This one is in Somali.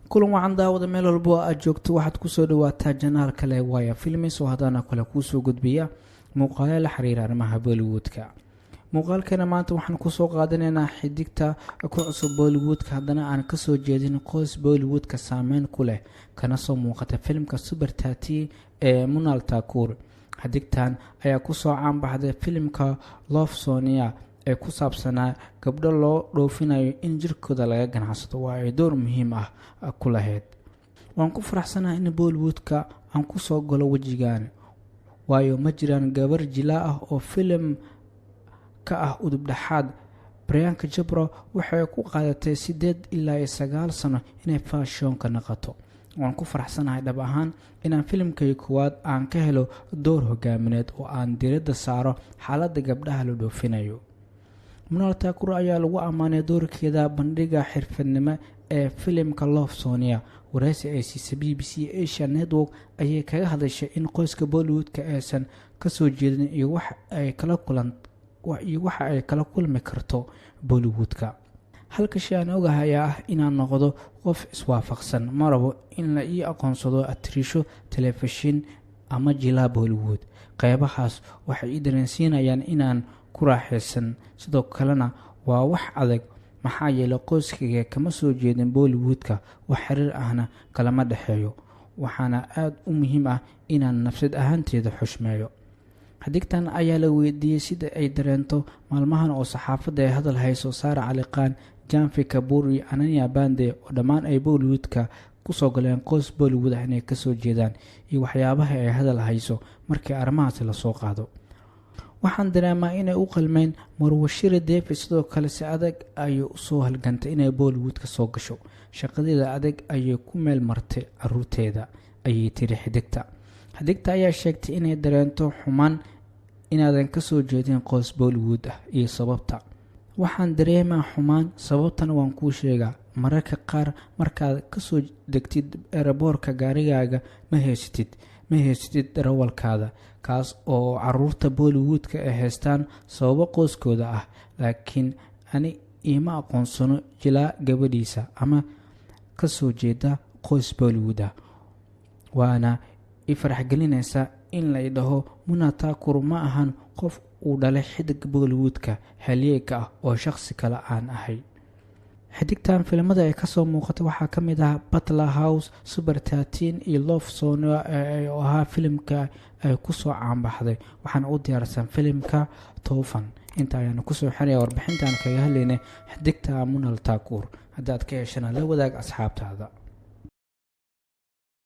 kulan wacan daawada meel walbo aad joogto waxaad kusoo dhawaataa janaal kale waaya filmis oo haddana kale kuusoo gudbiya muuqaalo la xiriira arrimaha bollywoodka. muuqaalkeena maanta waxaan kusoo qaadanaynaa xidigta ku cusub bollywoodka haddana aan kasoo jeedin qoys bollywoodka saameyn ku leh kana soo muuqata filimka Super 30 ee Munal Thakur. xidigtan ayaa kusoo caanbaxday filimka Love Sonia ee ku saabsanaa gabdho loo dhoofinayo in jirkooda laga ganacsado waa ay door muhiim ah ku lahayd. waan ku faraxsanahay in bollywoodka aan kusoo galo wejigaan waayo ma jiraan gabar jilaa ah oo filim ka ah udub dhaxaad. Priyanka Chopra waxay ku qaadatay 8 ilaa 9 sano inay fashionka noqoto. waan ku faraxsanahay dhab ahaan inaan filimkay koowaad aan ka helo door hogaamineed oo aan diiradda saaro xaaladda gabdhaha la dhoofinayo. Munal Thakur ayaa lagu ammaanay doorkeeda bandhiga xirfadnimo ee filimka Love Sonia. waraysi ay siisay BBC Asia Network ayay kaga hadashay in qoyska Bollywoodka aysan kasoo jeedin iyo waxa ay kala kulmi karto Bollywoodka. halka shay aan ogahay ah inaan noqdo qof iswaafaqsan ma rabo in la ii aqoonsado atrisho telefishin ama jilaa Bollywood. qaybahaas waxay ii dareensiinayaan inaan ku raaxaysan sidoo kalena waa wax adag maxaa yeelay qoyskayga kama soo jeedin Bollywoodka wax xiriir ahna kalama dhexeeyo waxaana aad u muhiim ah inaan nafsad ahaanteeda xushmeeyo. xidigtan ayaa la weydiiyey sida ay dareento maalmahan oo saxaafadda ay hadal hayso Sara Ali Khan, Janvi Kapoor iyo Ananya Pandey oo dhammaan ay Bollywoodka kusoo galeen qoys Bollywood ah inay kasoo jeedaan iyo waxyaabaha ay hadal hayso markii arrimahaasi lasoo qaado. waxaan dareemaa inay u qalmeen Marwashiri Devi sidoo kale si adag ayay usoo halgantay inay Bollywoodka soo gasho. shaqadeeda adag ayay ku meel martay caruurteeda ayay tiri xidigta. xidigta ayaa sheegtay inay dareento xumaan inaadan kasoo jeedin qoys Bollywood ah iyo sababta. waxaan dareemaa xumaan sababtana waan kuu sheegaa. mararka qaar markaad kasoo degtid aeroboorka gaarigaaga ma haysatid darawalkaada kaas oo caruurta Bollywoodka ay haystaan sababo qoyskooda ah laakiin ani ima aqoonsano jilaa gabadhiisa ama kasoo jeeda qoys Bollywood ah. waana i faraxgelinaysa in la idhaho Munal Thakur ma ahan qof uu dhalay xidig Bollywoodka halyeeyga ah oo shakhsi kale aan ahay. xidigtan filimada ay kasoo muuqata waxaa ka mid ah Butler House, Super 13 iyo Love Sonia oo ahaa filimka ay kusoo caanbaxday. waxaana u diyaarsan filimka Toofan. inta ayaanu kusoo xiraya warbixintan kaga hadlaynay xidigta Munal Thakur. haddaad ka heshana la wadaag asxaabtaada.